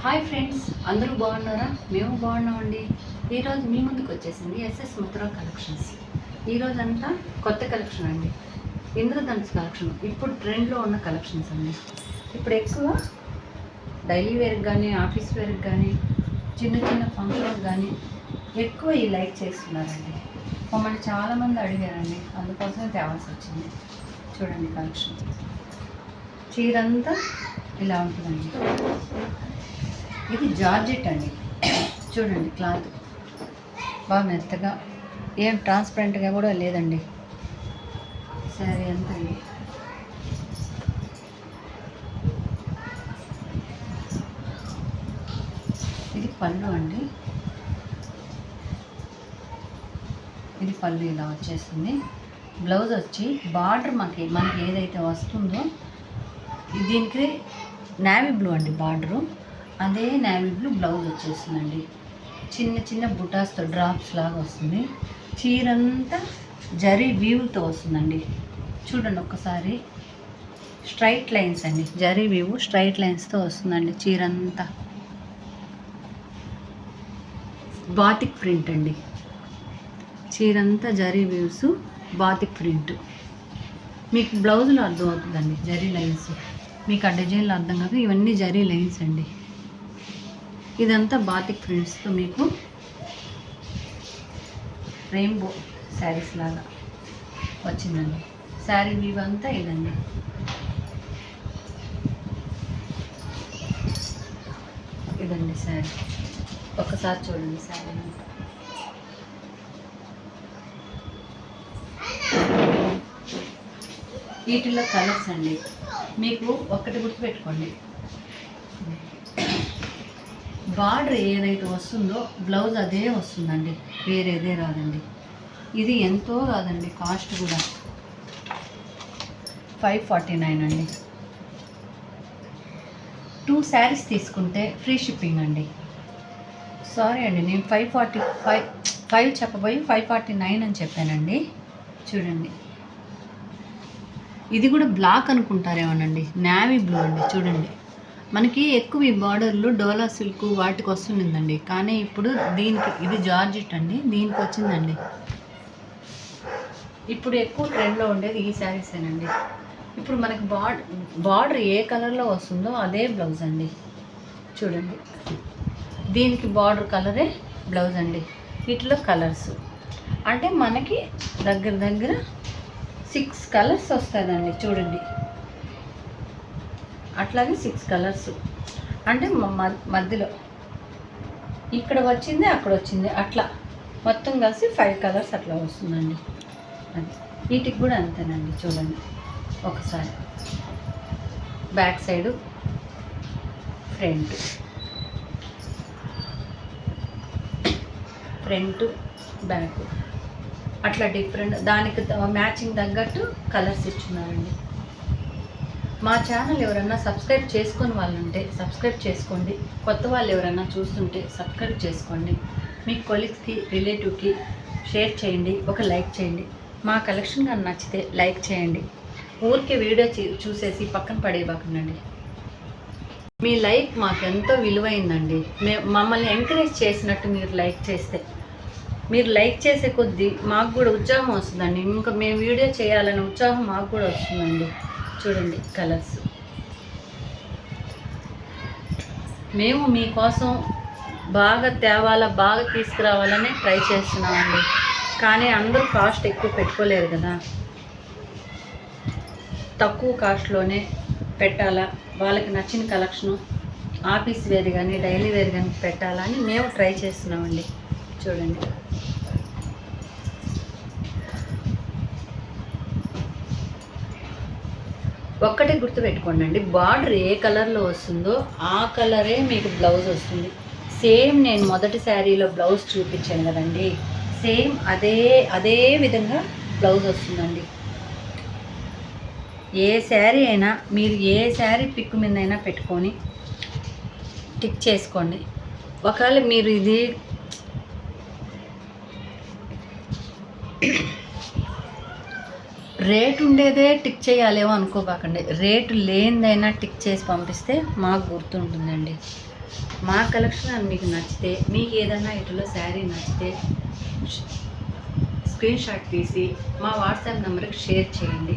Hi friends, అందరూ బాగున్నారా? మేము బాగున్నామండి. ఈరోజు మీ ముందుకు వచ్చేసింది ఎస్ఎస్ మథురా కలెక్షన్స్. ఈరోజు అంతా కొత్త కలెక్షన్ అండి, ఇంద్రధనుస్ కలెక్షన్. ఇప్పుడు ట్రెండ్లో ఉన్న కలెక్షన్స్ అండి. ఇప్పుడు ఎక్కువ డైలీ వేర్కి కానీ, ఆఫీస్ వేర్కి కానీ, చిన్న చిన్న ఫంక్షన్కి కానీ ఎక్కువ ఈ లైక్ చేస్తున్నారండి. మమ్మల్ని చాలామంది అడిగారండి, అందుకోసమే తేవాల్సి వచ్చింది. చూడండి కలెక్షన్. చీరంతా ఇలా ఉంటుందండి. ఇది జార్జెట్ అండి. చూడండి క్లాత్ బాగా మెత్తగా, ఏం ట్రాన్స్పరెంట్గా కూడా లేదండి. శారీ అంతా అండి. ఇది పళ్ళు అండి. ఇది పళ్ళు ఇలా వచ్చేస్తుంది. బ్లౌజ్ వచ్చి బార్డర్ మనకి ఏదైతే వస్తుందో దీనికి నేవీ బ్లూ అండి బార్డరు. అదే నేవీ బ్లూ బ్లౌజ్ వచ్చేస్తుందండి. చిన్న చిన్న బుటాస్తో డ్రాప్స్ లాగా వస్తుంది. చీరంతా జరీ వీవ్తో వస్తుందండి. చూడండి ఒక్కసారి, స్ట్రైట్ లైన్స్ అండి. జరీ వీవ్ స్ట్రైట్ లైన్స్తో వస్తుందండి. చీరంతా బాతిక్ ప్రింట్ అండి. చీరంతా జరీ వీవ్స్, బాతిక్ ప్రింట్. మీకు బ్లౌజ్లో అర్థం అవుతుందండి జరీ లైన్స్. మీకు ఆ డిజైన్లో అర్థం కాదు, ఇవన్నీ జరీ లైన్స్ అండి. ఇదంతా బాతిక్ ప్రింట్స్తో మీకు రెయిన్బో శారీస్ లాగా వచ్చిందండి. శారీ వీవ్ అంతా ఇదండి. ఇదండి శారీ. ఒకసారి చూడండి శారీ అంతా. వీటిలో కలర్స్ అండి. మీకు ఒక్కటి గుర్తుపెట్టుకోండి, బార్డర్ ఏదైతే వస్తుందో బ్లౌజ్ అదే వస్తుందండి, వేరేదే రాదండి. ఇది ఎంతో కాదండి, కాస్ట్ కూడా 549 అండి. 2 శారీస్ తీసుకుంటే ఫ్రీ షిప్పింగ్ అండి. సారీ అండి, నేను 5 చెప్పబోయి 549 అని చెప్పానండి. చూడండి, ఇది కూడా బ్లాక్ అనుకుంటారేమోనండి, నేవీ బ్లూ అండి. చూడండి, మనకి ఎక్కువ ఈ బార్డర్లు డోలా సిల్క్ వాటికి వస్తుందండి, కానీ ఇప్పుడు దీనికి ఇది జార్జెట్ అండి, దీనికి వచ్చిందండి. ఇప్పుడు ఎక్కువ ట్రెండ్లో ఉండేది ఈ శారీసేనండి. ఇప్పుడు మనకి బార్డర్ ఏ కలర్లో వస్తుందో అదే బ్లౌజ్ అండి. చూడండి, దీనికి బార్డర్ కలరే బ్లౌజ్ అండి. వీటిలో కలర్స్ అంటే మనకి దగ్గర 6 కలర్స్ వస్తుందండి. చూడండి, అట్లాగే 6 కలర్స్ అంటే మధ్యలో ఇక్కడ వచ్చింది, అక్కడ వచ్చింది, అట్లా మొత్తం కలిసి 5 కలర్స్ అట్లా వస్తుందండి. అది వీటికి కూడా అంతేనండి. చూడండి ఒకసారి, బ్యాక్ సైడు, ఫ్రంట్ బ్యాక్ అట్లా డిఫరెంట్, దానికి మ్యాచింగ్ తగ్గట్టు కలర్స్ ఇచ్చున్నారండి. మా ఛానల్ ఎవరన్నా సబ్స్క్రైబ్ చేసుకొని వాళ్ళు ఉంటే సబ్స్క్రైబ్ చేసుకోండి. కొత్త వాళ్ళు ఎవరన్నా చూస్తుంటే సబ్స్క్రైబ్ చేసుకోండి. మీ కొలీగ్స్కి, రిలేటివ్కి షేర్ చేయండి, ఒక లైక్ చేయండి. మా కలెక్షన్ కానీ నచ్చితే లైక్ చేయండి. ఊరికే వీడియో చూసేసి పక్కన పడేయబాకండి. మీ లైక్ మాకు ఎంతో విలువైందండి. మమ్మల్ని ఎంకరేజ్ చేసినట్టు మీరు లైక్ చేస్తే, మీరు లైక్ చేసే కొద్దీ మాకు కూడా ఉత్సాహం వస్తుందండి. ఇంకా మేము వీడియో చేయాలనే ఉత్సాహం మాకు కూడా వస్తుందండి. చూడండి కలర్స్. మేము మీకోసం బాగా తేవాలా, బాగా తీసుకురావాలని ట్రై చేస్తున్నామండి. కానీ అందరూ కాస్ట్ ఎక్కువ పెట్టుకోలేరు కదా, తక్కువ కాస్ట్లోనే పెట్టాలా, వాళ్ళకి నచ్చిన కలెక్షను ఆఫీస్ వేర్ కానీ డైలీ వేర్ కానీ పెట్టాలని మేము ట్రై చేస్తున్నామండి. చూడండి, ఒక్కటే గుర్తుపెట్టుకోండి, బార్డర్ ఏ కలర్లో వస్తుందో ఆ కలరే మీకు బ్లౌజ్ వస్తుంది. సేమ్ నేను మొదటి శారీలో బ్లౌజ్ చూపించాను కదండి, సేమ్ అదే విధంగా బ్లౌజ్ వస్తుందండి. ఏ శారీ అయినా మీరు ఏ శారీ పిక్ మీదైనా పెట్టుకొని టిక్ చేసుకోండి. ఒకవేళ మీరు ఇది రేటు ఉండేదే టిక్ చేయాలేమో అనుకోబాకండి. రేటు లేనిదైనా టిక్ చేసి పంపిస్తే మాకు గుర్తుంటుందండి. మా కలెక్షన్ మీకు నచ్చితే, మీకు ఏదైనా ఇటులో శారీ నచ్చితే స్క్రీన్ షాట్ తీసి మా వాట్సాప్ నెంబర్కి షేర్ చేయండి.